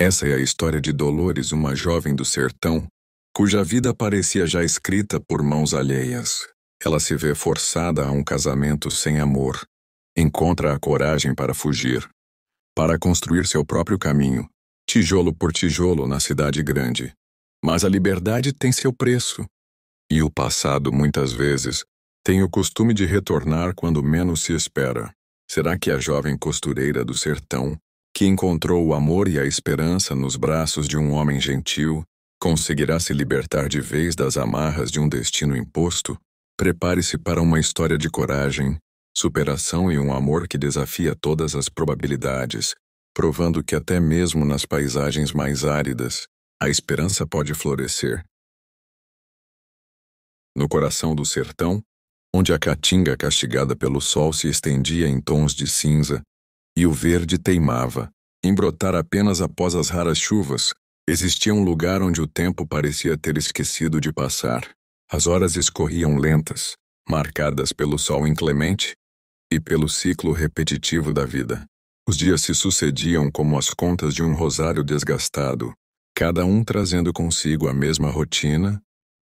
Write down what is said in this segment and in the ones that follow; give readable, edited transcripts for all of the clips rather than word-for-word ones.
Essa é a história de Dolores, uma jovem do sertão, cuja vida parecia já escrita por mãos alheias. Ela se vê forçada a um casamento sem amor. Encontra a coragem para fugir, para construir seu próprio caminho, tijolo por tijolo na cidade grande. Mas a liberdade tem seu preço. E o passado, muitas vezes, tem o costume de retornar quando menos se espera. Será que a jovem costureira do sertão, que encontrou o amor e a esperança nos braços de um homem gentil, conseguirá se libertar de vez das amarras de um destino imposto? Prepare-se para uma história de coragem, superação e um amor que desafia todas as probabilidades, provando que até mesmo nas paisagens mais áridas, a esperança pode florescer. No coração do sertão, onde a caatinga castigada pelo sol se estendia em tons de cinza, e o verde teimava em brotar apenas após as raras chuvas, existia um lugar onde o tempo parecia ter esquecido de passar. As horas escorriam lentas, marcadas pelo sol inclemente e pelo ciclo repetitivo da vida. Os dias se sucediam como as contas de um rosário desgastado, cada um trazendo consigo a mesma rotina,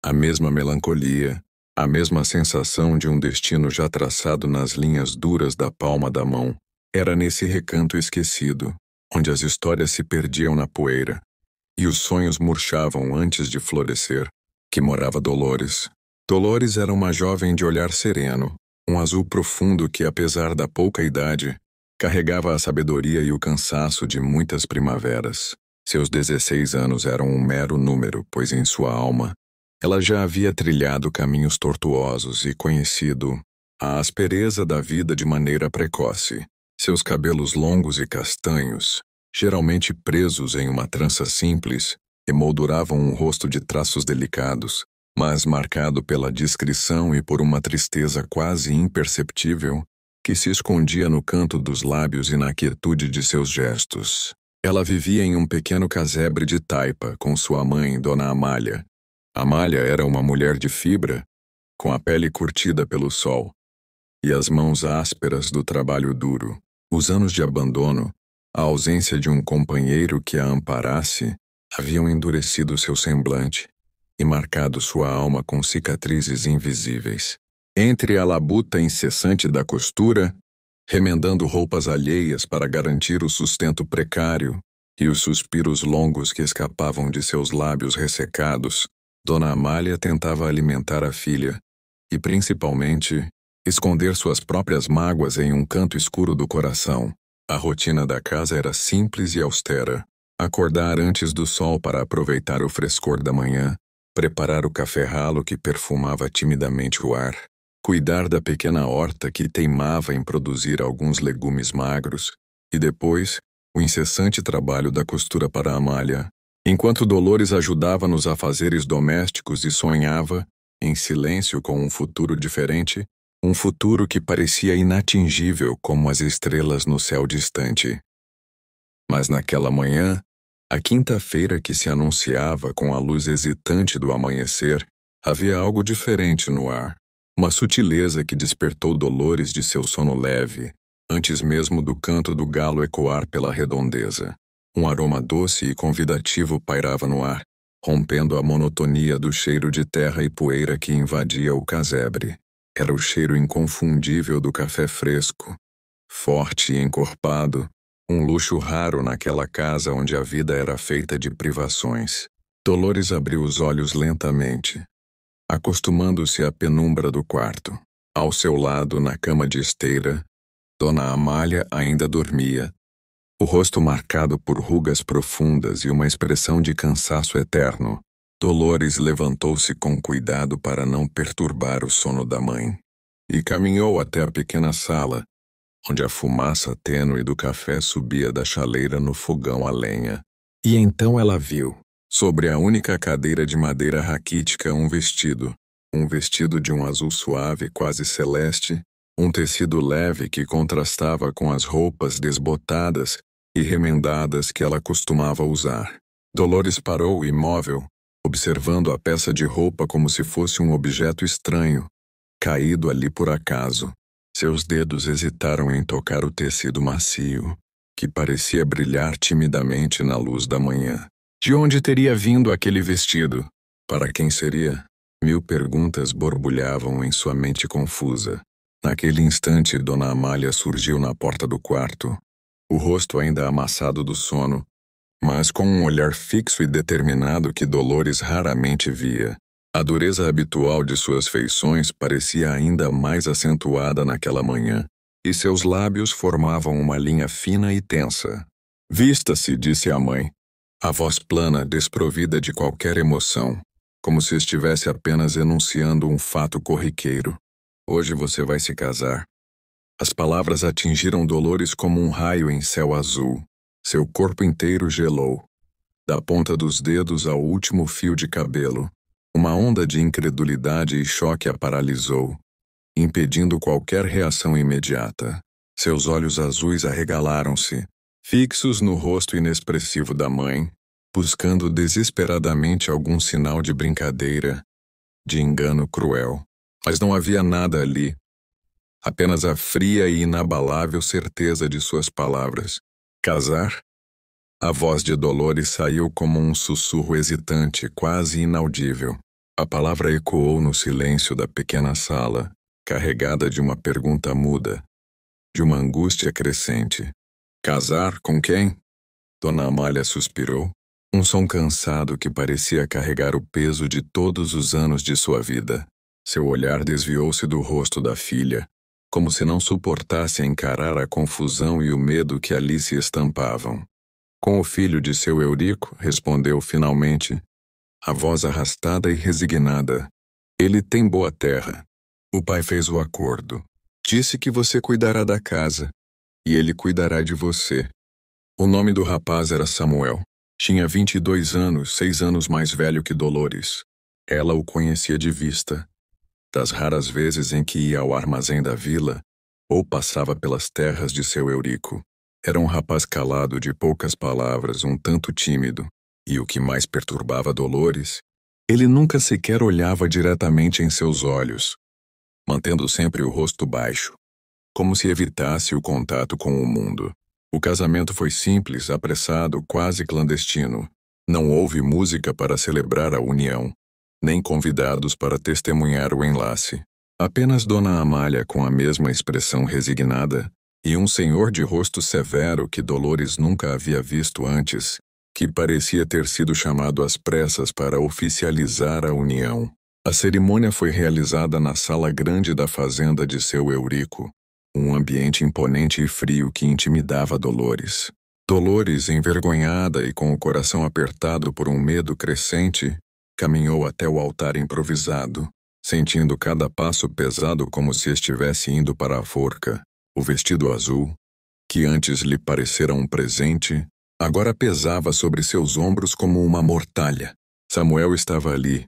a mesma melancolia, a mesma sensação de um destino já traçado nas linhas duras da palma da mão. Era nesse recanto esquecido, onde as histórias se perdiam na poeira e os sonhos murchavam antes de florescer, que morava Dolores. Dolores era uma jovem de olhar sereno, um azul profundo que, apesar da pouca idade, carregava a sabedoria e o cansaço de muitas primaveras. Seus 16 anos eram um mero número, pois em sua alma, ela já havia trilhado caminhos tortuosos e conhecido a aspereza da vida de maneira precoce. Seus cabelos longos e castanhos, geralmente presos em uma trança simples, emolduravam um rosto de traços delicados, mas marcado pela discrição e por uma tristeza quase imperceptível que se escondia no canto dos lábios e na quietude de seus gestos. Ela vivia em um pequeno casebre de taipa com sua mãe, Dona Amália. Amália era uma mulher de fibra, com a pele curtida pelo sol e as mãos ásperas do trabalho duro. Os anos de abandono, a ausência de um companheiro que a amparasse, haviam endurecido seu semblante e marcado sua alma com cicatrizes invisíveis. Entre a labuta incessante da costura, remendando roupas alheias para garantir o sustento precário, e os suspiros longos que escapavam de seus lábios ressecados, Dona Amália tentava alimentar a filha e, principalmente, esconder suas próprias mágoas em um canto escuro do coração. A rotina da casa era simples e austera. Acordar antes do sol para aproveitar o frescor da manhã, preparar o café ralo que perfumava timidamente o ar, cuidar da pequena horta que teimava em produzir alguns legumes magros, e depois, o incessante trabalho da costura para Amália. Enquanto Dolores ajudava nos afazeres domésticos e sonhava, em silêncio com um futuro diferente, um futuro que parecia inatingível como as estrelas no céu distante. Mas naquela manhã, a quinta-feira que se anunciava com a luz hesitante do amanhecer, havia algo diferente no ar. Uma sutileza que despertou Dolores de seu sono leve, antes mesmo do canto do galo ecoar pela redondeza. Um aroma doce e convidativo pairava no ar, rompendo a monotonia do cheiro de terra e poeira que invadia o casebre. Era o cheiro inconfundível do café fresco, forte e encorpado, um luxo raro naquela casa onde a vida era feita de privações. Dolores abriu os olhos lentamente, acostumando-se à penumbra do quarto. Ao seu lado, na cama de esteira, Dona Amália ainda dormia, o rosto marcado por rugas profundas e uma expressão de cansaço eterno. Dolores levantou-se com cuidado para não perturbar o sono da mãe e caminhou até a pequena sala, onde a fumaça tênue do café subia da chaleira no fogão a lenha. E então ela viu, sobre a única cadeira de madeira raquítica, um vestido de um azul suave, quase celeste, um tecido leve que contrastava com as roupas desbotadas e remendadas que ela costumava usar. Dolores parou imóvel, observando a peça de roupa como se fosse um objeto estranho, caído ali por acaso. Seus dedos hesitaram em tocar o tecido macio, que parecia brilhar timidamente na luz da manhã. De onde teria vindo aquele vestido? Para quem seria? 1000 perguntas borbulhavam em sua mente confusa. Naquele instante, Dona Amália surgiu na porta do quarto, o rosto ainda amassado do sono, mas com um olhar fixo e determinado que Dolores raramente via. A dureza habitual de suas feições parecia ainda mais acentuada naquela manhã, e seus lábios formavam uma linha fina e tensa. Vista-se, disse a mãe, a voz plana, desprovida de qualquer emoção, como se estivesse apenas enunciando um fato corriqueiro. Hoje você vai se casar. As palavras atingiram Dolores como um raio em céu azul. Seu corpo inteiro gelou. Da ponta dos dedos ao último fio de cabelo, uma onda de incredulidade e choque a paralisou, impedindo qualquer reação imediata. Seus olhos azuis arregalaram-se, fixos no rosto inexpressivo da mãe, buscando desesperadamente algum sinal de brincadeira, de engano cruel. Mas não havia nada ali. Apenas a fria e inabalável certeza de suas palavras. Casar? A voz de Dolores saiu como um sussurro hesitante, quase inaudível. A palavra ecoou no silêncio da pequena sala, carregada de uma pergunta muda, de uma angústia crescente. Casar com quem? Dona Amália suspirou, um som cansado que parecia carregar o peso de todos os anos de sua vida. Seu olhar desviou-se do rosto da filha, como se não suportasse encarar a confusão e o medo que ali se estampavam. Com o filho de seu Eurico, respondeu finalmente, a voz arrastada e resignada. Ele tem boa terra. O pai fez o acordo. Disse que você cuidará da casa, e ele cuidará de você. O nome do rapaz era Samuel. Tinha 22 anos, 6 anos mais velho que Dolores. Ela o conhecia de vista. Das raras vezes em que ia ao armazém da vila, ou passava pelas terras de seu Eurico. Era um rapaz calado, de poucas palavras, um tanto tímido, e o que mais perturbava Dolores, ele nunca sequer olhava diretamente em seus olhos, mantendo sempre o rosto baixo, como se evitasse o contato com o mundo. O casamento foi simples, apressado, quase clandestino. Não houve música para celebrar a união, nem convidados para testemunhar o enlace. Apenas Dona Amália com a mesma expressão resignada e um senhor de rosto severo que Dolores nunca havia visto antes, que parecia ter sido chamado às pressas para oficializar a união. A cerimônia foi realizada na sala grande da fazenda de seu Eurico, um ambiente imponente e frio que intimidava Dolores. Dolores, envergonhada e com o coração apertado por um medo crescente, caminhou até o altar improvisado, sentindo cada passo pesado como se estivesse indo para a forca. O vestido azul, que antes lhe parecera um presente, agora pesava sobre seus ombros como uma mortalha. Samuel estava ali,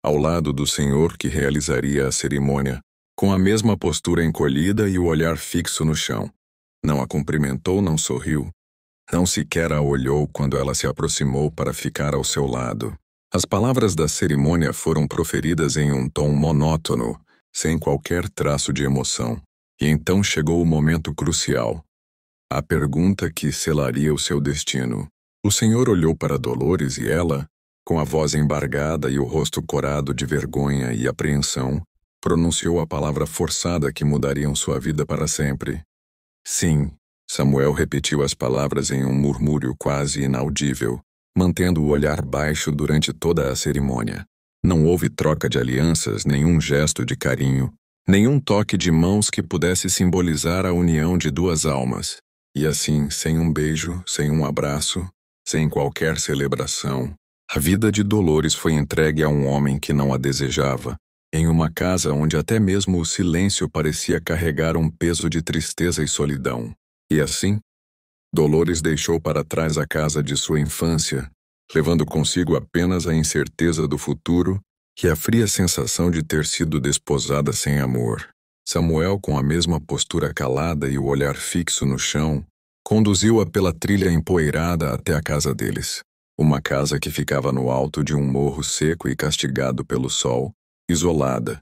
ao lado do senhor que realizaria a cerimônia, com a mesma postura encolhida e o olhar fixo no chão. Não a cumprimentou, não sorriu, não sequer a olhou quando ela se aproximou para ficar ao seu lado. As palavras da cerimônia foram proferidas em um tom monótono, sem qualquer traço de emoção. E então chegou o momento crucial. A pergunta que selaria o seu destino. O senhor olhou para Dolores e ela, com a voz embargada e o rosto corado de vergonha e apreensão, pronunciou a palavra forçada que mudariam sua vida para sempre. Sim, Samuel repetiu as palavras em um murmúrio quase inaudível, mantendo o olhar baixo durante toda a cerimônia. Não houve troca de alianças, nenhum gesto de carinho, nenhum toque de mãos que pudesse simbolizar a união de duas almas. E assim, sem um beijo, sem um abraço, sem qualquer celebração, a vida de Dolores foi entregue a um homem que não a desejava, em uma casa onde até mesmo o silêncio parecia carregar um peso de tristeza e solidão. E assim, Dolores deixou para trás a casa de sua infância, levando consigo apenas a incerteza do futuro e a fria sensação de ter sido desposada sem amor. Samuel, com a mesma postura calada e o olhar fixo no chão, conduziu-a pela trilha empoeirada até a casa deles. Uma casa que ficava no alto de um morro seco e castigado pelo sol, isolada,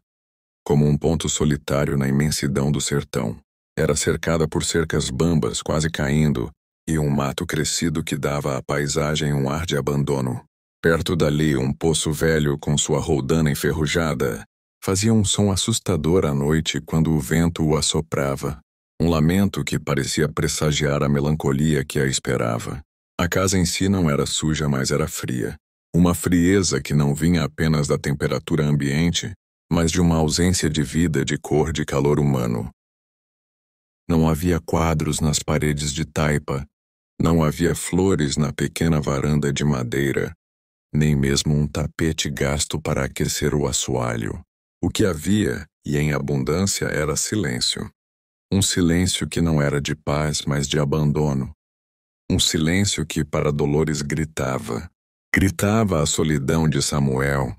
como um ponto solitário na imensidão do sertão. Era cercada por cercas bambas, quase caindo, e um mato crescido que dava à paisagem um ar de abandono. Perto dali, um poço velho com sua roldana enferrujada fazia um som assustador à noite quando o vento o assoprava. Um lamento que parecia pressagiar a melancolia que a esperava. A casa em si não era suja, mas era fria. Uma frieza que não vinha apenas da temperatura ambiente, mas de uma ausência de vida, de cor, de calor humano. Não havia quadros nas paredes de taipa, não havia flores na pequena varanda de madeira, nem mesmo um tapete gasto para aquecer o assoalho. O que havia, e em abundância, era silêncio. Um silêncio que não era de paz, mas de abandono. Um silêncio que para Dolores gritava. Gritava a solidão de Samuel,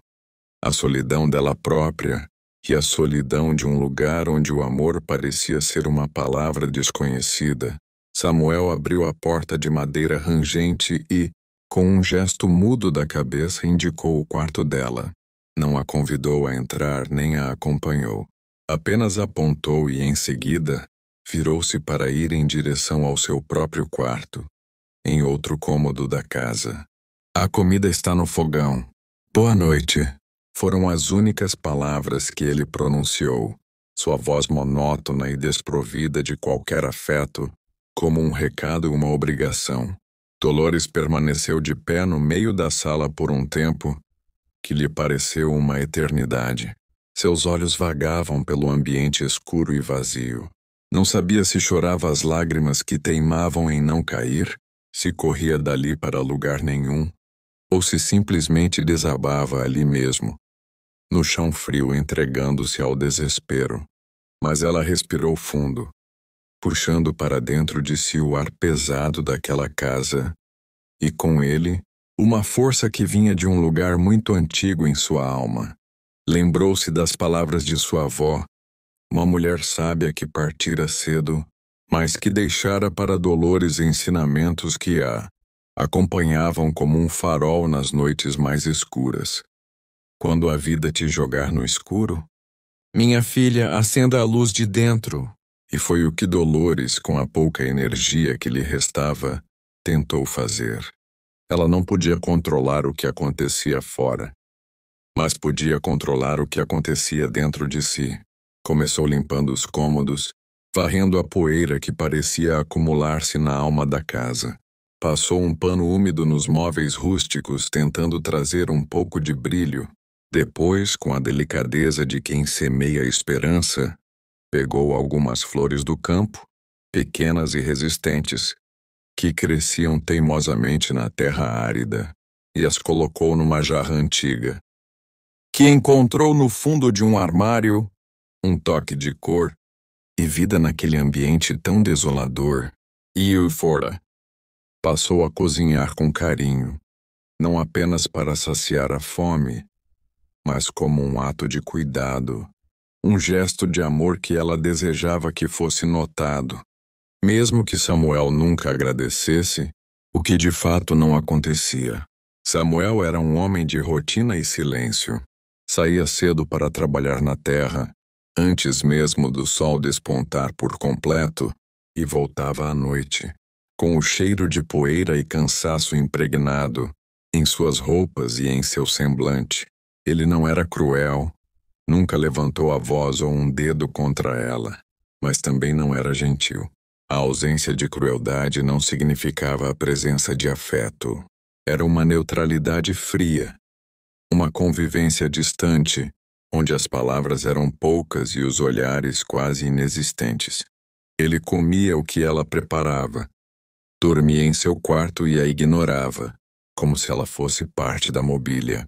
a solidão dela própria e a solidão de um lugar onde o amor parecia ser uma palavra desconhecida. Samuel abriu a porta de madeira rangente e, com um gesto mudo da cabeça, indicou o quarto dela. Não a convidou a entrar nem a acompanhou. Apenas apontou e, em seguida, virou-se para ir em direção ao seu próprio quarto, em outro cômodo da casa. A comida está no fogão. Boa noite. Foram as únicas palavras que ele pronunciou, sua voz monótona e desprovida de qualquer afeto, como um recado e uma obrigação. Dolores permaneceu de pé no meio da sala por um tempo que lhe pareceu uma eternidade. Seus olhos vagavam pelo ambiente escuro e vazio. Não sabia se chorava as lágrimas que teimavam em não cair, se corria dali para lugar nenhum, ou se simplesmente desabava ali mesmo, no chão frio, entregando-se ao desespero. Mas ela respirou fundo, puxando para dentro de si o ar pesado daquela casa, e com ele, uma força que vinha de um lugar muito antigo em sua alma. Lembrou-se das palavras de sua avó, uma mulher sábia que partira cedo, mas que deixara para Dolores ensinamentos que a acompanhavam como um farol nas noites mais escuras. Quando a vida te jogar no escuro, minha filha, acenda a luz de dentro. E foi o que Dolores, com a pouca energia que lhe restava, tentou fazer. Ela não podia controlar o que acontecia fora, mas podia controlar o que acontecia dentro de si. Começou limpando os cômodos, varrendo a poeira que parecia acumular-se na alma da casa. Passou um pano úmido nos móveis rústicos, tentando trazer um pouco de brilho. Depois, com a delicadeza de quem semeia esperança, pegou algumas flores do campo, pequenas e resistentes, que cresciam teimosamente na terra árida, e as colocou numa jarra antiga, que encontrou no fundo de um armário, um toque de cor e vida naquele ambiente tão desolador. E fora. Passou a cozinhar com carinho, não apenas para saciar a fome, mas como um ato de cuidado, um gesto de amor que ela desejava que fosse notado. Mesmo que Samuel nunca agradecesse, o que de fato não acontecia. Samuel era um homem de rotina e silêncio. Saía cedo para trabalhar na terra, antes mesmo do sol despontar por completo, e voltava à noite, com o cheiro de poeira e cansaço impregnado em suas roupas e em seu semblante. Ele não era cruel, nunca levantou a voz ou um dedo contra ela, mas também não era gentil. A ausência de crueldade não significava a presença de afeto. Era uma neutralidade fria, uma convivência distante, onde as palavras eram poucas e os olhares quase inexistentes. Ele comia o que ela preparava, dormia em seu quarto e a ignorava, como se ela fosse parte da mobília.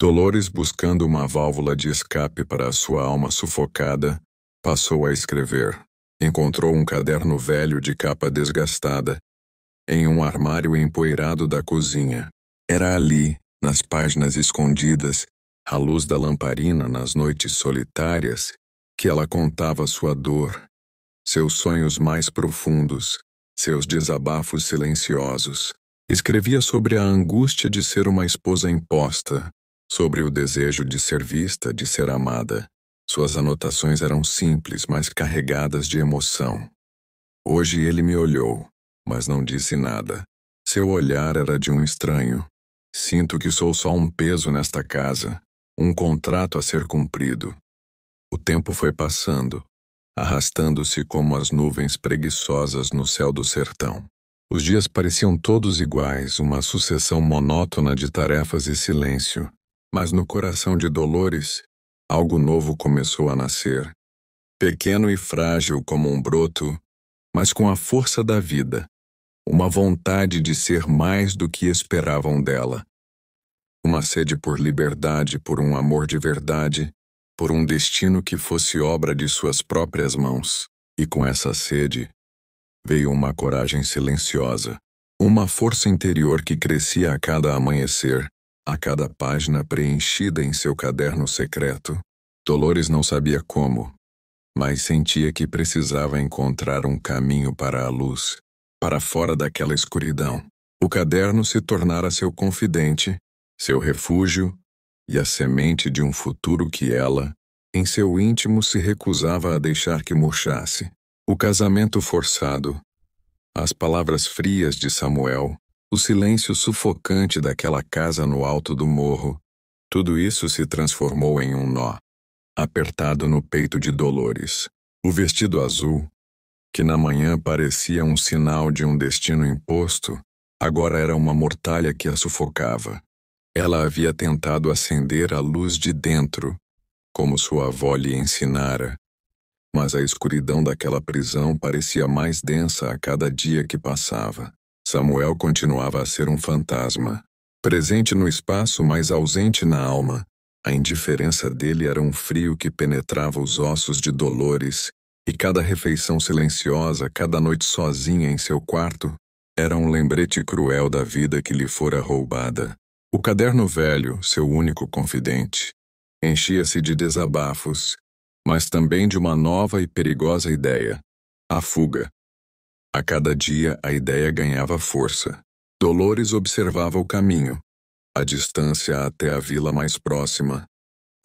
Dolores, buscando uma válvula de escape para a sua alma sufocada, passou a escrever. Encontrou um caderno velho de capa desgastada, em um armário empoeirado da cozinha. Era ali, nas páginas escondidas, à luz da lamparina nas noites solitárias, que ela contava sua dor, seus sonhos mais profundos, seus desabafos silenciosos. Escrevia sobre a angústia de ser uma esposa imposta, sobre o desejo de ser vista, de ser amada. Suas anotações eram simples, mas carregadas de emoção. Hoje ele me olhou, mas não disse nada. Seu olhar era de um estranho. Sinto que sou só um peso nesta casa, um contrato a ser cumprido. O tempo foi passando, arrastando-se como as nuvens preguiçosas no céu do sertão. Os dias pareciam todos iguais, uma sucessão monótona de tarefas e silêncio. Mas no coração de Dolores, algo novo começou a nascer. Pequeno e frágil como um broto, mas com a força da vida. Uma vontade de ser mais do que esperavam dela. Uma sede por liberdade, por um amor de verdade, por um destino que fosse obra de suas próprias mãos. E com essa sede, veio uma coragem silenciosa. Uma força interior que crescia a cada amanhecer, a cada página preenchida em seu caderno secreto. Dolores não sabia como, mas sentia que precisava encontrar um caminho para a luz, para fora daquela escuridão. O caderno se tornara seu confidente, seu refúgio e a semente de um futuro que ela, em seu íntimo, se recusava a deixar que murchasse. O casamento forçado, as palavras frias de Samuel, o silêncio sufocante daquela casa no alto do morro, tudo isso se transformou em um nó, apertado no peito de Dolores. O vestido azul, que na manhã parecia um sinal de um destino imposto, agora era uma mortalha que a sufocava. Ela havia tentado acender a luz de dentro, como sua avó lhe ensinara, mas a escuridão daquela prisão parecia mais densa a cada dia que passava. Samuel continuava a ser um fantasma, presente no espaço, mas ausente na alma. A indiferença dele era um frio que penetrava os ossos de Dolores, e cada refeição silenciosa, cada noite sozinha em seu quarto, era um lembrete cruel da vida que lhe fora roubada. O caderno velho, seu único confidente, enchia-se de desabafos, mas também de uma nova e perigosa ideia: a fuga. A cada dia a ideia ganhava força. Dolores observava o caminho, a distância até a vila mais próxima,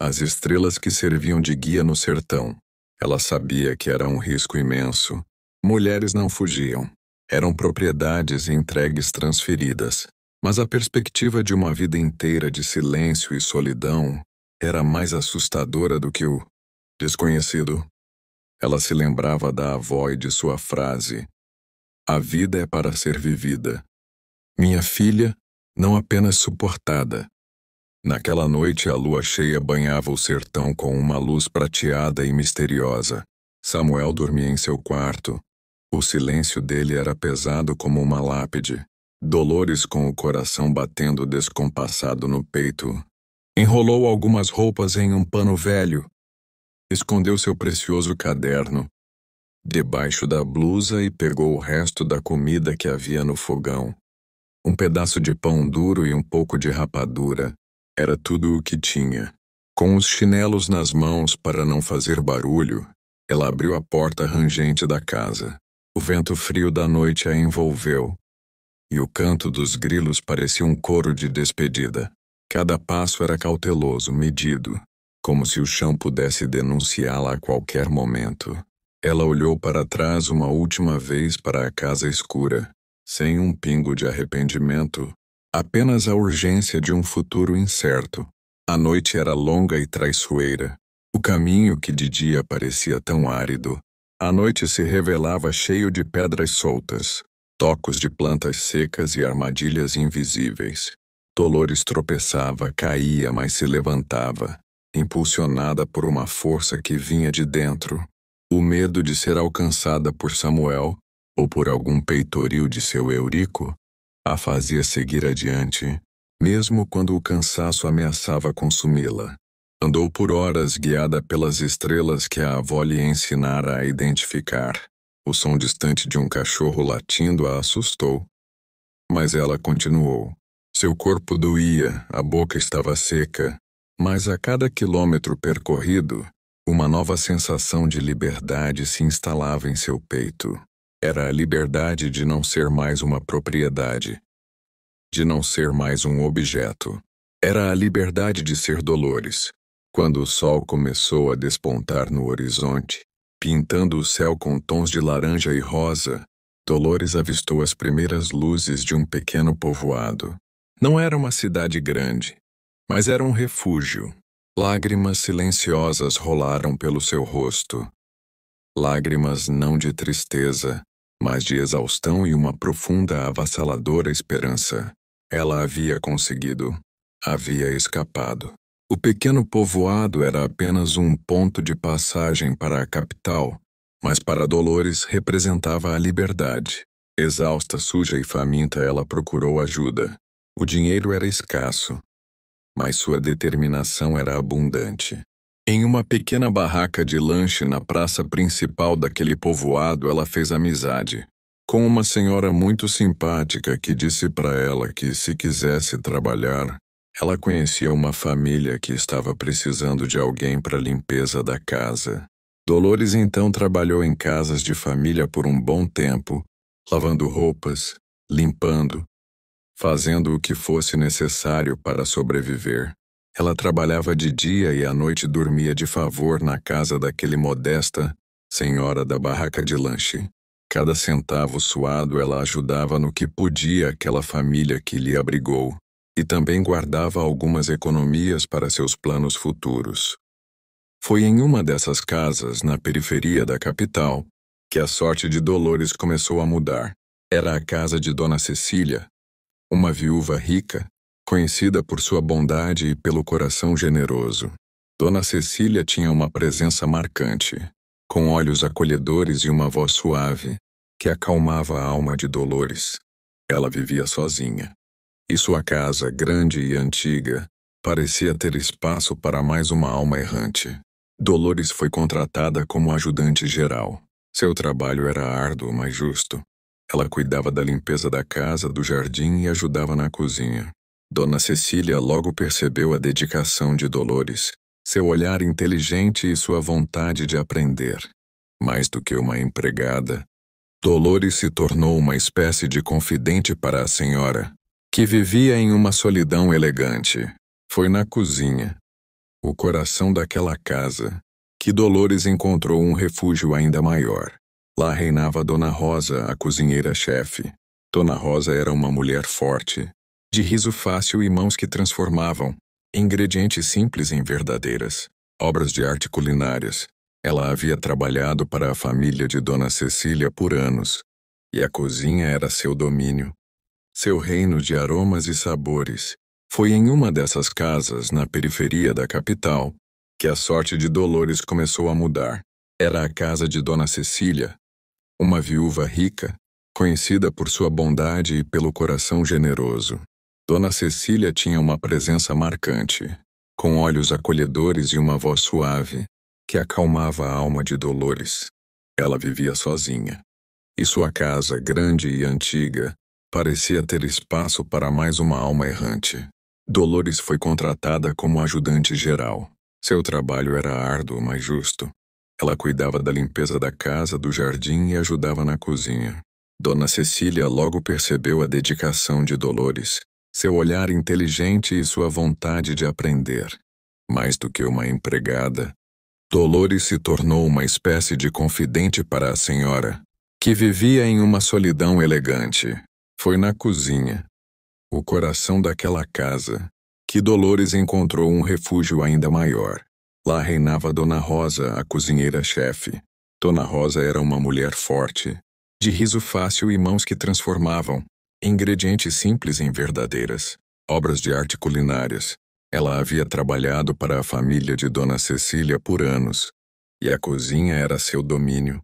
as estrelas que serviam de guia no sertão. Ela sabia que era um risco imenso. Mulheres não fugiam. Eram propriedades entregues transferidas. Mas a perspectiva de uma vida inteira de silêncio e solidão era mais assustadora do que o desconhecido. Ela se lembrava da avó e de sua frase: "A vida é para ser vivida. Minha filha, não apenas suportada." Naquela noite a lua cheia banhava o sertão com uma luz prateada e misteriosa. Samuel dormia em seu quarto. O silêncio dele era pesado como uma lápide. Dolores, com o coração batendo descompassado no peito, enrolou algumas roupas em um pano velho. Escondeu seu precioso caderno debaixo da blusa e pegou o resto da comida que havia no fogão. Um pedaço de pão duro e um pouco de rapadura. Era tudo o que tinha. Com os chinelos nas mãos para não fazer barulho, ela abriu a porta rangente da casa. O vento frio da noite a envolveu, e o canto dos grilos parecia um coro de despedida. Cada passo era cauteloso, medido, como se o chão pudesse denunciá-la a qualquer momento. Ela olhou para trás uma última vez para a casa escura, sem um pingo de arrependimento, apenas a urgência de um futuro incerto. A noite era longa e traiçoeira. O caminho que de dia parecia tão árido, à noite se revelava cheio de pedras soltas, tocos de plantas secas e armadilhas invisíveis. Dolores tropeçava, caía, mas se levantava, impulsionada por uma força que vinha de dentro. O medo de ser alcançada por Samuel, ou por algum peitoril de seu Eurico, a fazia seguir adiante, mesmo quando o cansaço ameaçava consumi-la. Andou por horas guiada pelas estrelas que a avó lhe ensinara a identificar. O som distante de um cachorro latindo a assustou. Mas ela continuou. Seu corpo doía, a boca estava seca, mas a cada quilômetro percorrido, uma nova sensação de liberdade se instalava em seu peito. Era a liberdade de não ser mais uma propriedade, de não ser mais um objeto. Era a liberdade de ser Dolores. Quando o sol começou a despontar no horizonte, pintando o céu com tons de laranja e rosa, Dolores avistou as primeiras luzes de um pequeno povoado. Não era uma cidade grande, mas era um refúgio. Lágrimas silenciosas rolaram pelo seu rosto. Lágrimas não de tristeza, mas de exaustão e uma profunda, avassaladora esperança. Ela havia conseguido. Havia escapado. O pequeno povoado era apenas um ponto de passagem para a capital, mas para Dolores representava a liberdade. Exausta, suja e faminta, ela procurou ajuda. O dinheiro era escasso, mas sua determinação era abundante. Em uma pequena barraca de lanche na praça principal daquele povoado, ela fez amizade com uma senhora muito simpática que disse para ela que, se quisesse trabalhar, ela conhecia uma família que estava precisando de alguém para a limpeza da casa. Dolores então trabalhou em casas de família por um bom tempo, lavando roupas, limpando, fazendo o que fosse necessário para sobreviver. Ela trabalhava de dia e à noite dormia de favor na casa daquele modesta senhora da barraca de lanche. Cada centavo suado ela ajudava no que podia aquela família que lhe abrigou, e também guardava algumas economias para seus planos futuros. Foi em uma dessas casas, na periferia da capital, que a sorte de Dolores começou a mudar. Era a casa de Dona Cecília, uma viúva rica, conhecida por sua bondade e pelo coração generoso. Dona Cecília tinha uma presença marcante, com olhos acolhedores e uma voz suave, que acalmava a alma de Dolores. Ela vivia sozinha, e sua casa, grande e antiga, parecia ter espaço para mais uma alma errante. Dolores foi contratada como ajudante geral. Seu trabalho era árduo, mas justo. Ela cuidava da limpeza da casa, do jardim e ajudava na cozinha. Dona Cecília logo percebeu a dedicação de Dolores, seu olhar inteligente e sua vontade de aprender. Mais do que uma empregada, Dolores se tornou uma espécie de confidente para a senhora, que vivia em uma solidão elegante. Foi na cozinha, o coração daquela casa, que Dolores encontrou um refúgio ainda maior. Lá reinava Dona Rosa, a cozinheira-chefe. Dona Rosa era uma mulher forte, de riso fácil e mãos que transformavam ingredientes simples em verdadeiras obras de arte culinárias. Ela havia trabalhado para a família de Dona Cecília por anos, e a cozinha era seu domínio, seu reino de aromas e sabores. Foi em uma dessas casas, na periferia da capital, que a sorte de Dolores começou a mudar. Era a casa de Dona Cecília, uma viúva rica, conhecida por sua bondade e pelo coração generoso. Dona Cecília tinha uma presença marcante, com olhos acolhedores e uma voz suave, que acalmava a alma de Dolores. Ela vivia sozinha, e sua casa, grande e antiga, parecia ter espaço para mais uma alma errante. Dolores foi contratada como ajudante geral. Seu trabalho era árduo, mas justo. Ela cuidava da limpeza da casa, do jardim e ajudava na cozinha. Dona Cecília logo percebeu a dedicação de Dolores, seu olhar inteligente e sua vontade de aprender. Mais do que uma empregada, Dolores se tornou uma espécie de confidente para a senhora, que vivia em uma solidão elegante. Foi na cozinha, o coração daquela casa, que Dolores encontrou um refúgio ainda maior. Lá reinava Dona Rosa, a cozinheira-chefe. Dona Rosa era uma mulher forte, de riso fácil e mãos que transformavam ingredientes simples em verdadeiras obras de arte culinárias. Ela havia trabalhado para a família de Dona Cecília por anos, e a cozinha era seu domínio,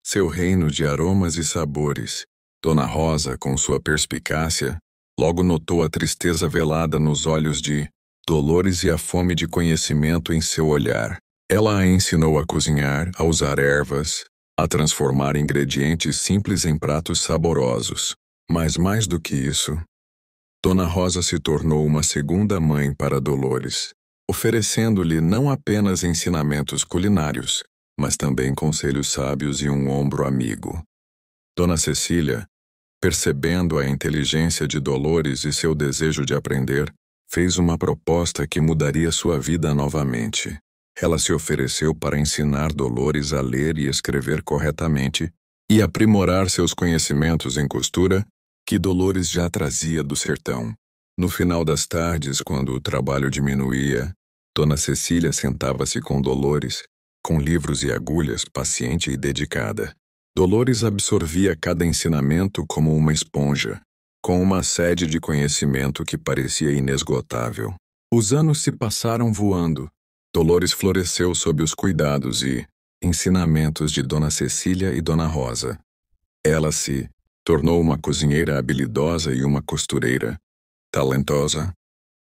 seu reino de aromas e sabores. Dona Rosa, com sua perspicácia, logo notou a tristeza velada nos olhos de Dolores e a fome de conhecimento em seu olhar. Ela a ensinou a cozinhar, a usar ervas, a transformar ingredientes simples em pratos saborosos. Mas mais do que isso, Dona Rosa se tornou uma segunda mãe para Dolores, oferecendo-lhe não apenas ensinamentos culinários, mas também conselhos sábios e um ombro amigo. Dona Cecília, percebendo a inteligência de Dolores e seu desejo de aprender, fez uma proposta que mudaria sua vida novamente. Ela se ofereceu para ensinar Dolores a ler e escrever corretamente, e aprimorar seus conhecimentos em costura, que Dolores já trazia do sertão. No final das tardes, quando o trabalho diminuía, Dona Cecília sentava-se com Dolores, com livros e agulhas, paciente e dedicada. Dolores absorvia cada ensinamento como uma esponja, com uma sede de conhecimento que parecia inesgotável. Os anos se passaram voando. Dolores floresceu sob os cuidados e ensinamentos de Dona Cecília e Dona Rosa. Ela se tornou uma cozinheira habilidosa e uma costureira talentosa,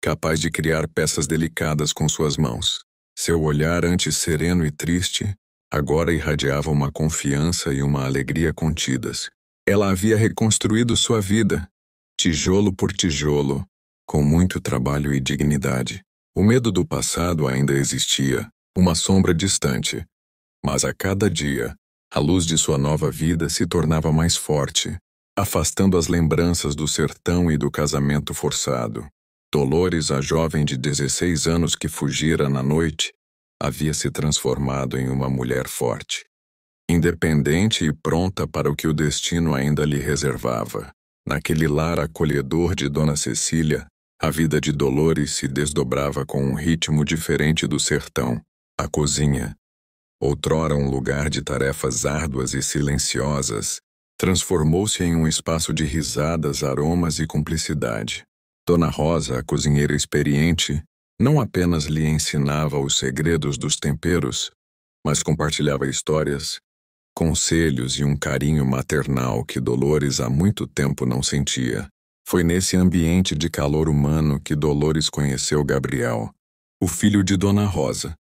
capaz de criar peças delicadas com suas mãos. Seu olhar, antes sereno e triste, agora irradiava uma confiança e uma alegria contidas. Ela havia reconstruído sua vida, tijolo por tijolo, com muito trabalho e dignidade. O medo do passado ainda existia, uma sombra distante. Mas a cada dia, a luz de sua nova vida se tornava mais forte, afastando as lembranças do sertão e do casamento forçado. Dolores, a jovem de 16 anos que fugira na noite, havia se transformado em uma mulher forte, independente e pronta para o que o destino ainda lhe reservava. Naquele lar acolhedor de Dona Cecília, a vida de Dolores se desdobrava com um ritmo diferente do sertão. A cozinha, outrora um lugar de tarefas árduas e silenciosas, transformou-se em um espaço de risadas, aromas e cumplicidade. Dona Rosa, a cozinheira experiente, não apenas lhe ensinava os segredos dos temperos, mas compartilhava histórias, conselhos e um carinho maternal que Dolores há muito tempo não sentia. Foi nesse ambiente de calor humano que Dolores conheceu Gabriel, o filho de Dona Rosa.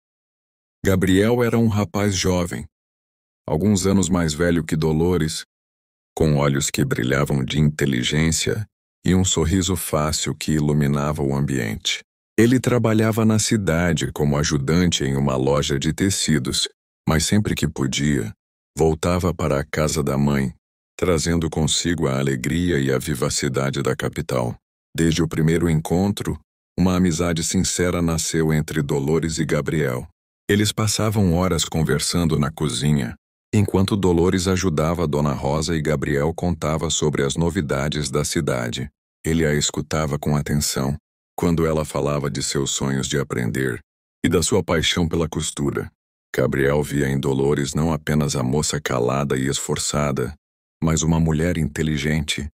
Gabriel era um rapaz jovem, alguns anos mais velho que Dolores, com olhos que brilhavam de inteligência e um sorriso fácil que iluminava o ambiente. Ele trabalhava na cidade como ajudante em uma loja de tecidos, mas sempre que podia, voltava para a casa da mãe, trazendo consigo a alegria e a vivacidade da capital. Desde o primeiro encontro, uma amizade sincera nasceu entre Dolores e Gabriel. Eles passavam horas conversando na cozinha, enquanto Dolores ajudava Dona Rosa e Gabriel contava sobre as novidades da cidade. Ele a escutava com atenção, quando ela falava de seus sonhos de aprender e da sua paixão pela costura. Gabriel via em Dolores não apenas a moça calada e esforçada, mas uma mulher inteligente,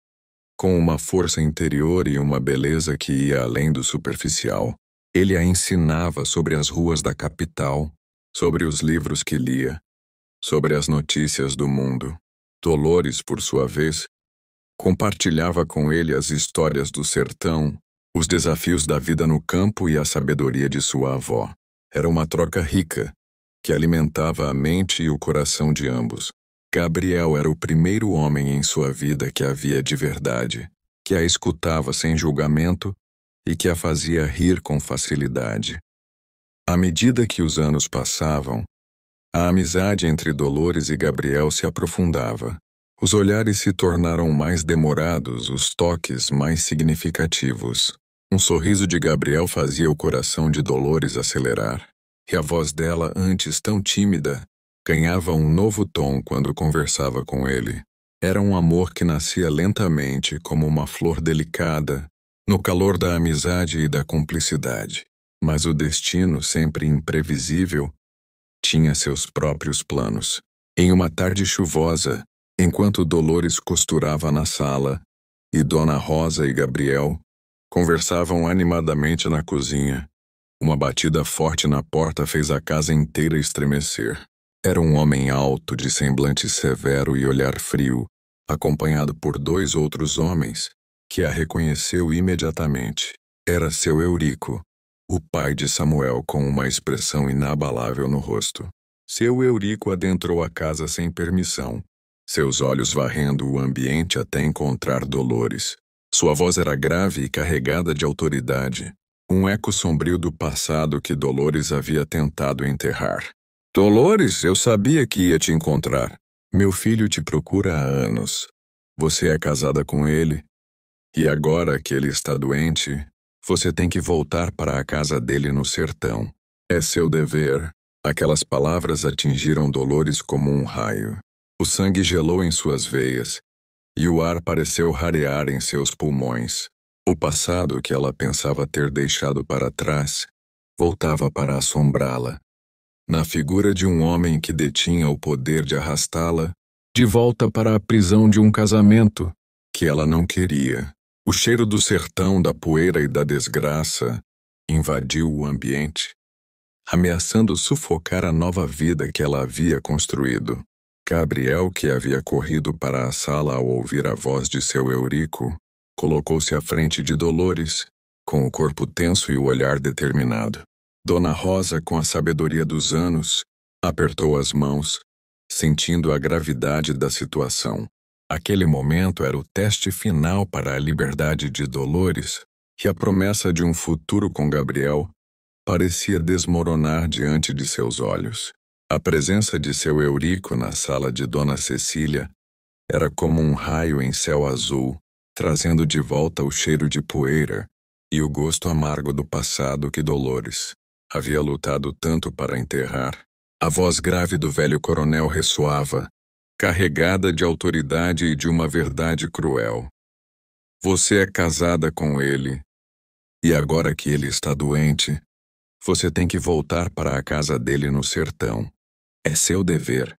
com uma força interior e uma beleza que ia além do superficial. Ele a ensinava sobre as ruas da capital, sobre os livros que lia, sobre as notícias do mundo. Dolores, por sua vez, compartilhava com ele as histórias do sertão, os desafios da vida no campo e a sabedoria de sua avó. Era uma troca rica, que alimentava a mente e o coração de ambos. Gabriel era o primeiro homem em sua vida que a via de verdade, que a escutava sem julgamento e que a fazia rir com facilidade. À medida que os anos passavam, a amizade entre Dolores e Gabriel se aprofundava. Os olhares se tornaram mais demorados, os toques mais significativos. Um sorriso de Gabriel fazia o coração de Dolores acelerar, e a voz dela, antes tão tímida, ganhava um novo tom quando conversava com ele. Era um amor que nascia lentamente, como uma flor delicada, no calor da amizade e da cumplicidade. Mas o destino, sempre imprevisível, tinha seus próprios planos. Em uma tarde chuvosa, enquanto Dolores costurava na sala, e Dona Rosa e Gabriel conversavam animadamente na cozinha, uma batida forte na porta fez a casa inteira estremecer. Era um homem alto, de semblante severo e olhar frio, acompanhado por 2 outros homens, que a reconheceu imediatamente. Era seu Eurico, o pai de Samuel, com uma expressão inabalável no rosto. Seu Eurico adentrou a casa sem permissão, seus olhos varrendo o ambiente até encontrar Dolores. Sua voz era grave e carregada de autoridade, um eco sombrio do passado que Dolores havia tentado enterrar. Dolores, eu sabia que ia te encontrar. Meu filho te procura há anos. Você é casada com ele, e agora que ele está doente, você tem que voltar para a casa dele no sertão. É seu dever. Aquelas palavras atingiram Dolores como um raio. O sangue gelou em suas veias, e o ar pareceu rarear em seus pulmões. O passado que ela pensava ter deixado para trás voltava para assombrá-la, na figura de um homem que detinha o poder de arrastá-la de volta para a prisão de um casamento que ela não queria. O cheiro do sertão, da poeira e da desgraça invadiu o ambiente, ameaçando sufocar a nova vida que ela havia construído. Gabriel, que havia corrido para a sala ao ouvir a voz de seu Eurico, colocou-se à frente de Dolores, com o corpo tenso e o olhar determinado. Dona Rosa, com a sabedoria dos anos, apertou as mãos, sentindo a gravidade da situação. Aquele momento era o teste final para a liberdade de Dolores, e a promessa de um futuro com Gabriel parecia desmoronar diante de seus olhos. A presença de seu Eurico na sala de Dona Cecília era como um raio em céu azul, trazendo de volta o cheiro de poeira e o gosto amargo do passado que Dolores havia lutado tanto para enterrar. A voz grave do velho coronel ressoava, carregada de autoridade e de uma verdade cruel. Você é casada com ele, e agora que ele está doente, você tem que voltar para a casa dele no sertão. É seu dever.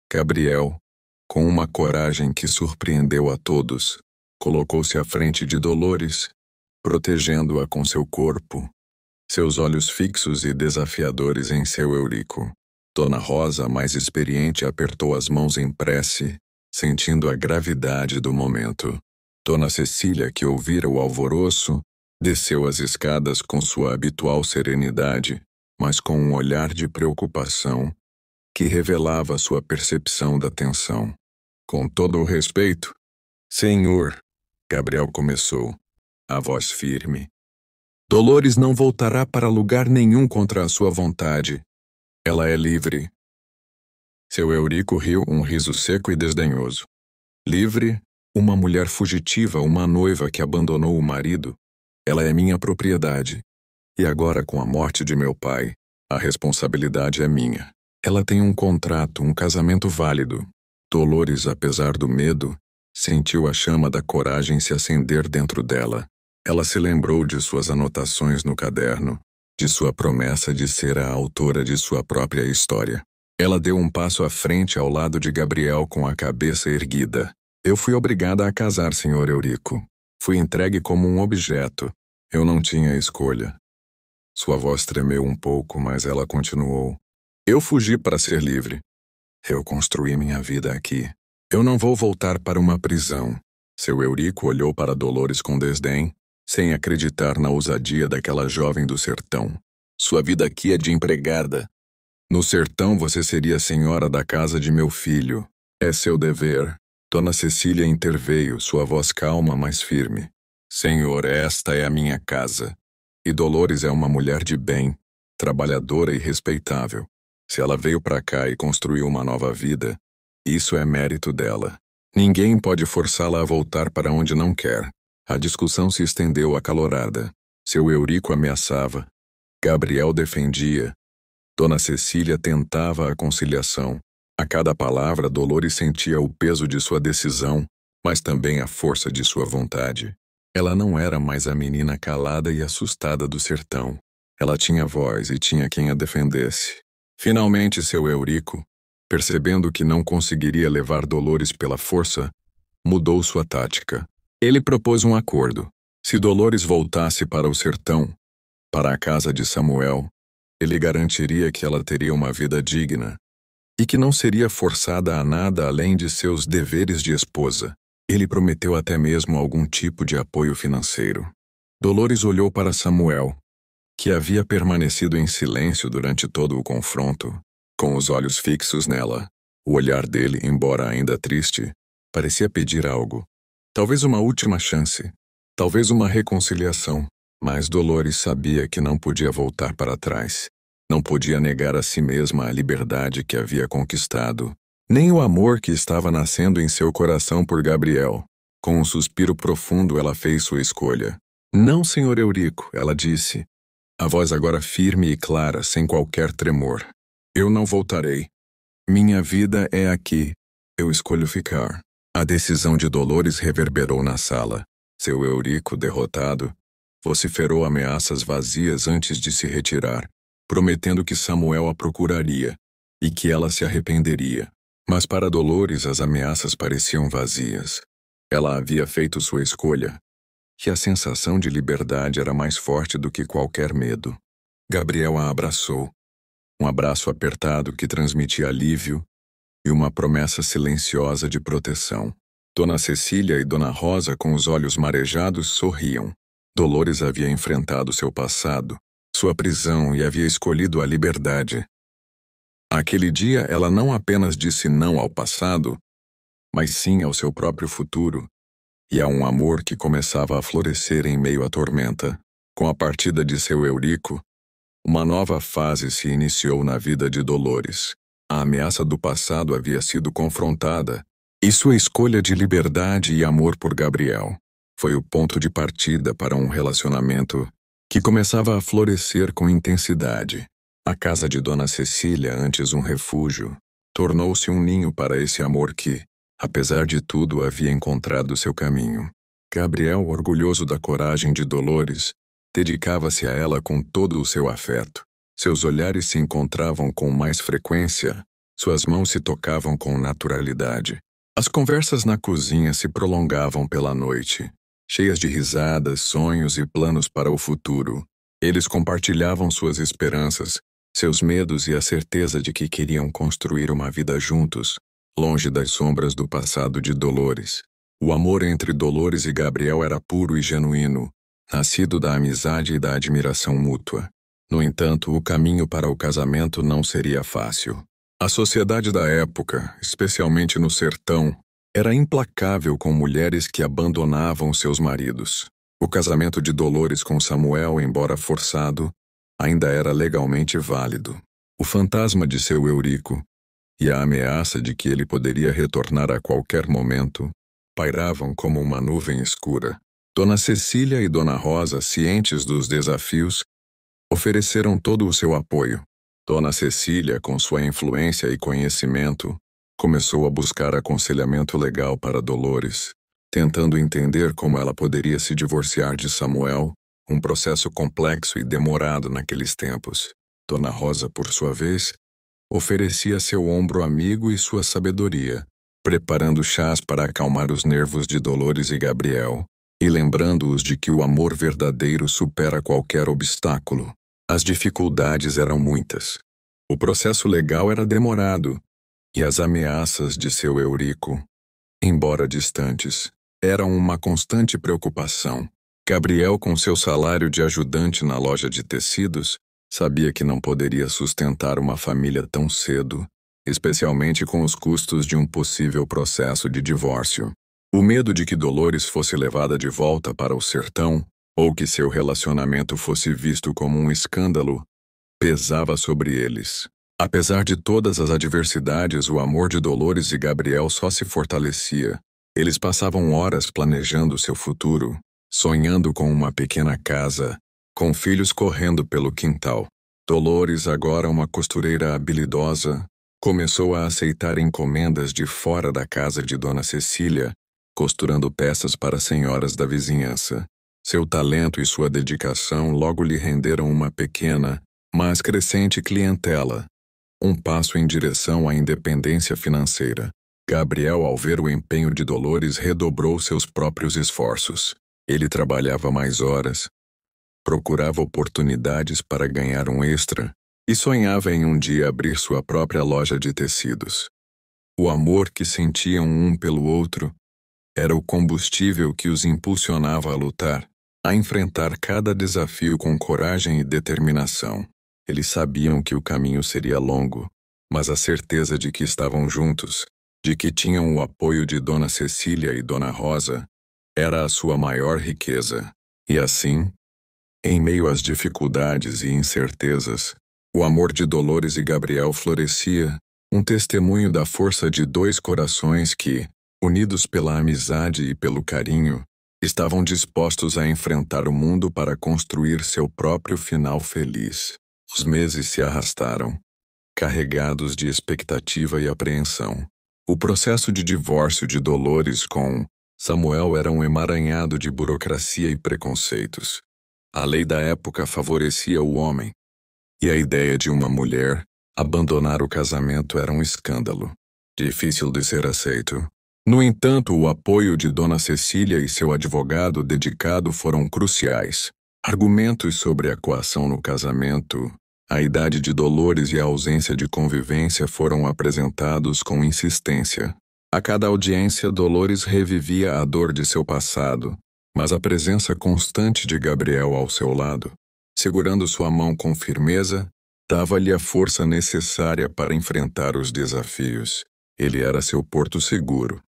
Gabriel, com uma coragem que surpreendeu a todos, colocou-se à frente de Dolores, protegendo-a com seu corpo, seus olhos fixos e desafiadores em seu Eurico. Dona Rosa, mais experiente, apertou as mãos em prece, sentindo a gravidade do momento. Dona Cecília, que ouvira o alvoroço, desceu as escadas com sua habitual serenidade, mas com um olhar de preocupação que revelava sua percepção da tensão. Com todo o respeito, Senhor, Gabriel começou, a voz firme. Dolores não voltará para lugar nenhum contra a sua vontade. Ela é livre. Seu Eurico riu um riso seco e desdenhoso. Livre? Uma mulher fugitiva, uma noiva que abandonou o marido. Ela é minha propriedade. E agora, com a morte de meu pai, a responsabilidade é minha. Ela tem um contrato, um casamento válido. Dolores, apesar do medo, sentiu a chama da coragem se acender dentro dela. Ela se lembrou de suas anotações no caderno, de sua promessa de ser a autora de sua própria história. Ela deu um passo à frente ao lado de Gabriel com a cabeça erguida. Eu fui obrigada a casar, Sr. Eurico. Fui entregue como um objeto. Eu não tinha escolha. Sua voz tremeu um pouco, mas ela continuou. Eu fugi para ser livre. Eu construí minha vida aqui. Eu não vou voltar para uma prisão. Seu Eurico olhou para Dolores com desdém, sem acreditar na ousadia daquela jovem do sertão. Sua vida aqui é de empregada. No sertão você seria senhora da casa de meu filho. É seu dever. Dona Cecília interveio, sua voz calma, mas firme. Senhor, esta é a minha casa. E Dolores é uma mulher de bem, trabalhadora e respeitável. Se ela veio para cá e construiu uma nova vida, isso é mérito dela. Ninguém pode forçá-la a voltar para onde não quer. A discussão se estendeu acalorada. Seu Eurico ameaçava. Gabriel defendia. Dona Cecília tentava a conciliação. A cada palavra, Dolores sentia o peso de sua decisão, mas também a força de sua vontade. Ela não era mais a menina calada e assustada do sertão. Ela tinha voz e tinha quem a defendesse. Finalmente, seu Eurico, percebendo que não conseguiria levar Dolores pela força, mudou sua tática. Ele propôs um acordo. Se Dolores voltasse para o sertão, para a casa de Samuel, ele garantiria que ela teria uma vida digna e que não seria forçada a nada além de seus deveres de esposa. Ele prometeu até mesmo algum tipo de apoio financeiro. Dolores olhou para Samuel, que havia permanecido em silêncio durante todo o confronto, com os olhos fixos nela. O olhar dele, embora ainda triste, parecia pedir algo. Talvez uma última chance, talvez uma reconciliação, mas Dolores sabia que não podia voltar para trás. Não podia negar a si mesma a liberdade que havia conquistado, nem o amor que estava nascendo em seu coração por Gabriel. Com um suspiro profundo, ela fez sua escolha. Não, Sr. Eurico, ela disse, a voz agora firme e clara, sem qualquer tremor. Eu não voltarei. Minha vida é aqui. Eu escolho ficar. A decisão de Dolores reverberou na sala. Seu Eurico, derrotado, vociferou ameaças vazias antes de se retirar, prometendo que Samuel a procuraria e que ela se arrependeria. Mas para Dolores as ameaças pareciam vazias. Ela havia feito sua escolha, e a sensação de liberdade era mais forte do que qualquer medo. Gabriel a abraçou. Um abraço apertado que transmitia alívio e uma promessa silenciosa de proteção. Dona Cecília e Dona Rosa, com os olhos marejados, sorriam. Dolores havia enfrentado seu passado, sua prisão, e havia escolhido a liberdade. Aquele dia ela não apenas disse não ao passado, mas sim ao seu próprio futuro e a um amor que começava a florescer em meio à tormenta. Com a partida de seu Eurico, uma nova fase se iniciou na vida de Dolores. A ameaça do passado havia sido confrontada, e sua escolha de liberdade e amor por Gabriel foi o ponto de partida para um relacionamento que começava a florescer com intensidade. A casa de Dona Cecília, antes um refúgio, tornou-se um ninho para esse amor que, apesar de tudo, havia encontrado seu caminho. Gabriel, orgulhoso da coragem de Dolores, dedicava-se a ela com todo o seu afeto. Seus olhares se encontravam com mais frequência, suas mãos se tocavam com naturalidade. As conversas na cozinha se prolongavam pela noite, cheias de risadas, sonhos e planos para o futuro. Eles compartilhavam suas esperanças, seus medos e a certeza de que queriam construir uma vida juntos, longe das sombras do passado de Dolores. O amor entre Dolores e Gabriel era puro e genuíno, nascido da amizade e da admiração mútua. No entanto, o caminho para o casamento não seria fácil. A sociedade da época, especialmente no sertão, era implacável com mulheres que abandonavam seus maridos. O casamento de Dolores com Samuel, embora forçado, ainda era legalmente válido. O fantasma de seu Eurico e a ameaça de que ele poderia retornar a qualquer momento pairavam como uma nuvem escura. Dona Cecília e Dona Rosa, cientes dos desafios, ofereceram todo o seu apoio. Dona Cecília, com sua influência e conhecimento, começou a buscar aconselhamento legal para Dolores, tentando entender como ela poderia se divorciar de Samuel, um processo complexo e demorado naqueles tempos. Dona Rosa, por sua vez, oferecia seu ombro amigo e sua sabedoria, preparando chás para acalmar os nervos de Dolores e Gabriel, e lembrando-os de que o amor verdadeiro supera qualquer obstáculo. As dificuldades eram muitas. O processo legal era demorado, e as ameaças de seu Eurico, embora distantes, eram uma constante preocupação. Gabriel, com seu salário de ajudante na loja de tecidos, sabia que não poderia sustentar uma família tão cedo, especialmente com os custos de um possível processo de divórcio. O medo de que Dolores fosse levada de volta para o sertão, ou que seu relacionamento fosse visto como um escândalo, pesava sobre eles. Apesar de todas as adversidades, o amor de Dolores e Gabriel só se fortalecia. Eles passavam horas planejando seu futuro, sonhando com uma pequena casa, com filhos correndo pelo quintal. Dolores, agora uma costureira habilidosa, começou a aceitar encomendas de fora da casa de Dona Cecília, costurando peças para senhoras da vizinhança. Seu talento e sua dedicação logo lhe renderam uma pequena, mas crescente clientela, um passo em direção à independência financeira. Gabriel, ao ver o empenho de Dolores, redobrou seus próprios esforços. Ele trabalhava mais horas, procurava oportunidades para ganhar um extra e sonhava em um dia abrir sua própria loja de tecidos. O amor que sentiam um pelo outro era o combustível que os impulsionava a lutar, a enfrentar cada desafio com coragem e determinação. Eles sabiam que o caminho seria longo, mas a certeza de que estavam juntos, de que tinham o apoio de Dona Cecília e Dona Rosa, era a sua maior riqueza. E assim, em meio às dificuldades e incertezas, o amor de Dolores e Gabriel florescia, um testemunho da força de dois corações que, unidos pela amizade e pelo carinho, estavam dispostos a enfrentar o mundo para construir seu próprio final feliz. Os meses se arrastaram, carregados de expectativa e apreensão. O processo de divórcio de Dolores com Samuel era um emaranhado de burocracia e preconceitos. A lei da época favorecia o homem, e a ideia de uma mulher abandonar o casamento era um escândalo, difícil de ser aceito. No entanto, o apoio de Dona Cecília e seu advogado dedicado foram cruciais. Argumentos sobre a coação no casamento, a idade de Dolores e a ausência de convivência foram apresentados com insistência. A cada audiência, Dolores revivia a dor de seu passado, mas a presença constante de Gabriel ao seu lado, segurando sua mão com firmeza, dava-lhe a força necessária para enfrentar os desafios. Ele era seu porto seguro,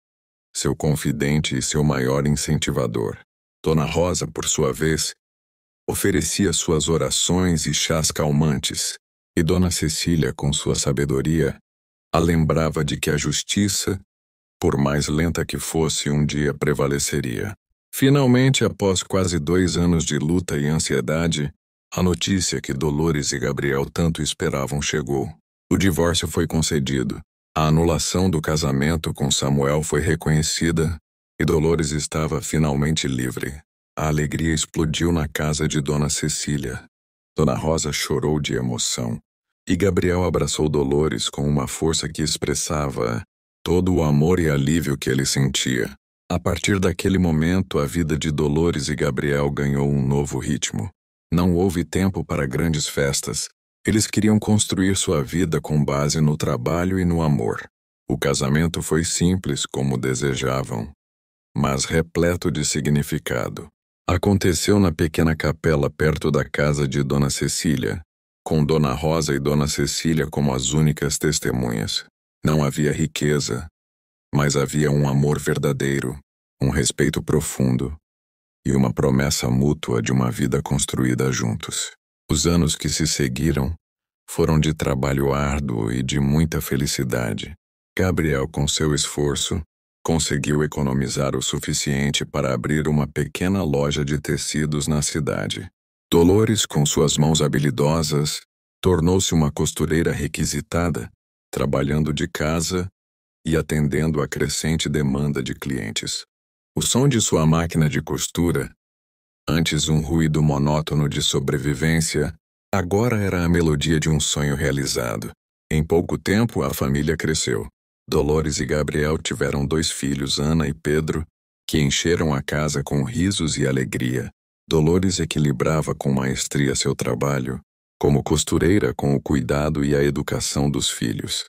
seu confidente e seu maior incentivador. Dona Rosa, por sua vez, oferecia suas orações e chás calmantes, e Dona Cecília, com sua sabedoria, a lembrava de que a justiça, por mais lenta que fosse, um dia prevaleceria. Finalmente, após quase 2 anos de luta e ansiedade, a notícia que Dolores e Gabriel tanto esperavam chegou. O divórcio foi concedido. A anulação do casamento com Samuel foi reconhecida e Dolores estava finalmente livre. A alegria explodiu na casa de Dona Cecília. Dona Rosa chorou de emoção e Gabriel abraçou Dolores com uma força que expressava todo o amor e alívio que ele sentia. A partir daquele momento, a vida de Dolores e Gabriel ganhou um novo ritmo. Não houve tempo para grandes festas. Eles queriam construir sua vida com base no trabalho e no amor. O casamento foi simples, como desejavam, mas repleto de significado. Aconteceu na pequena capela perto da casa de Dona Cecília, com Dona Rosa e Dona Cecília como as únicas testemunhas. Não havia riqueza, mas havia um amor verdadeiro, um respeito profundo e uma promessa mútua de uma vida construída juntos. Os anos que se seguiram foram de trabalho árduo e de muita felicidade. Gabriel, com seu esforço, conseguiu economizar o suficiente para abrir uma pequena loja de tecidos na cidade. Dolores, com suas mãos habilidosas, tornou-se uma costureira requisitada, trabalhando de casa e atendendo à crescente demanda de clientes. O som de sua máquina de costura, antes um ruído monótono de sobrevivência, agora era a melodia de um sonho realizado. Em pouco tempo, a família cresceu. Dolores e Gabriel tiveram 2 filhos, Ana e Pedro, que encheram a casa com risos e alegria. Dolores equilibrava com maestria seu trabalho, como costureira, com o cuidado e a educação dos filhos.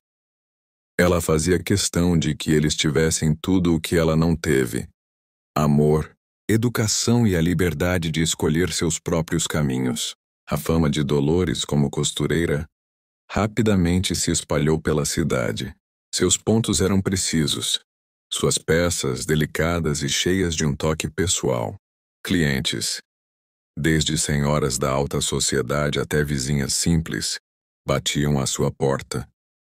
Ela fazia questão de que eles tivessem tudo o que ela não teve: amor, educação e a liberdade de escolher seus próprios caminhos. A fama de Dolores como costureira rapidamente se espalhou pela cidade. Seus pontos eram precisos, suas peças delicadas e cheias de um toque pessoal. Clientes, desde senhoras da alta sociedade até vizinhas simples, batiam à sua porta,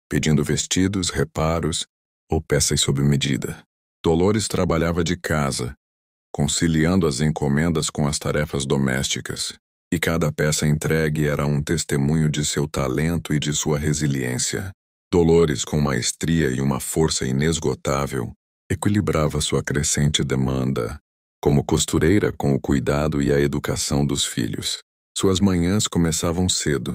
pedindo vestidos, reparos ou peças sob medida. Dolores trabalhava de casa, conciliando as encomendas com as tarefas domésticas, e cada peça entregue era um testemunho de seu talento e de sua resiliência. Dolores, com maestria e uma força inesgotável, equilibrava sua crescente demanda, como costureira, com o cuidado e a educação dos filhos. Suas manhãs começavam cedo,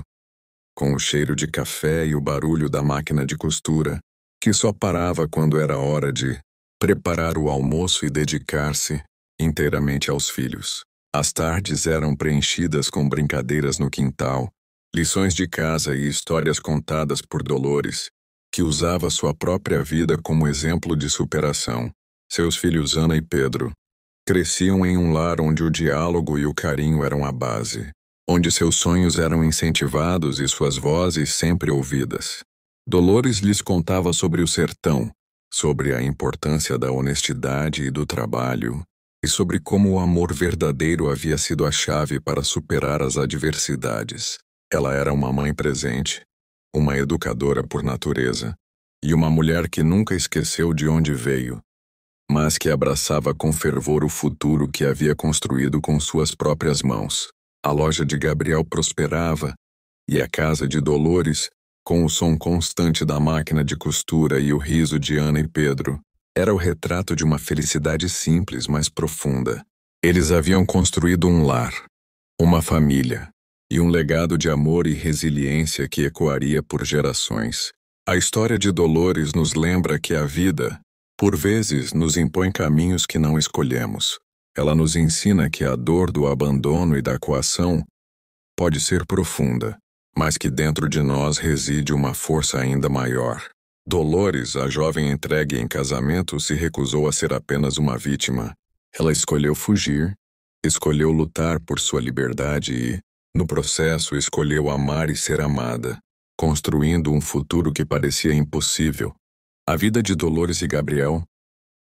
com o cheiro de café e o barulho da máquina de costura, que só parava quando era hora de preparar o almoço e dedicar-se inteiramente aos filhos. As tardes eram preenchidas com brincadeiras no quintal, lições de casa e histórias contadas por Dolores, que usava sua própria vida como exemplo de superação. Seus filhos Ana e Pedro cresciam em um lar onde o diálogo e o carinho eram a base, onde seus sonhos eram incentivados e suas vozes sempre ouvidas. Dolores lhes contava sobre o sertão, sobre a importância da honestidade e do trabalho, e sobre como o amor verdadeiro havia sido a chave para superar as adversidades. Ela era uma mãe presente, uma educadora por natureza, e uma mulher que nunca esqueceu de onde veio, mas que abraçava com fervor o futuro que havia construído com suas próprias mãos. A loja de Gabriel prosperava, e a casa de Dolores com o som constante da máquina de costura e o riso de Ana e Pedro. Era o retrato de uma felicidade simples, mas profunda. Eles haviam construído um lar, uma família, e um legado de amor e resiliência que ecoaria por gerações. A história de Dolores nos lembra que a vida, por vezes, nos impõe caminhos que não escolhemos. Ela nos ensina que a dor do abandono e da coação pode ser profunda, mas que dentro de nós reside uma força ainda maior. Dolores, a jovem entregue em casamento, se recusou a ser apenas uma vítima. Ela escolheu fugir, escolheu lutar por sua liberdade e, no processo, escolheu amar e ser amada, construindo um futuro que parecia impossível. A vida de Dolores e Gabriel,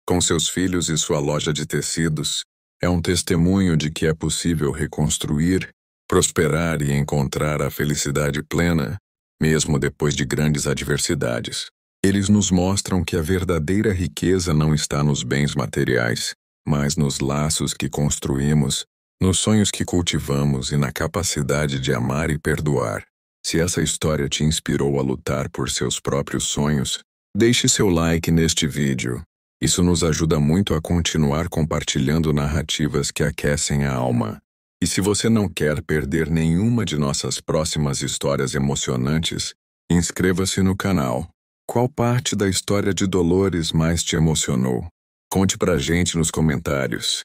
com seus filhos e sua loja de tecidos, é um testemunho de que é possível reconstruir, prosperar e encontrar a felicidade plena, mesmo depois de grandes adversidades. Eles nos mostram que a verdadeira riqueza não está nos bens materiais, mas nos laços que construímos, nos sonhos que cultivamos e na capacidade de amar e perdoar. Se essa história te inspirou a lutar por seus próprios sonhos, deixe seu like neste vídeo. Isso nos ajuda muito a continuar compartilhando narrativas que aquecem a alma. E se você não quer perder nenhuma de nossas próximas histórias emocionantes, inscreva-se no canal. Qual parte da história de Dolores mais te emocionou? Conte pra gente nos comentários.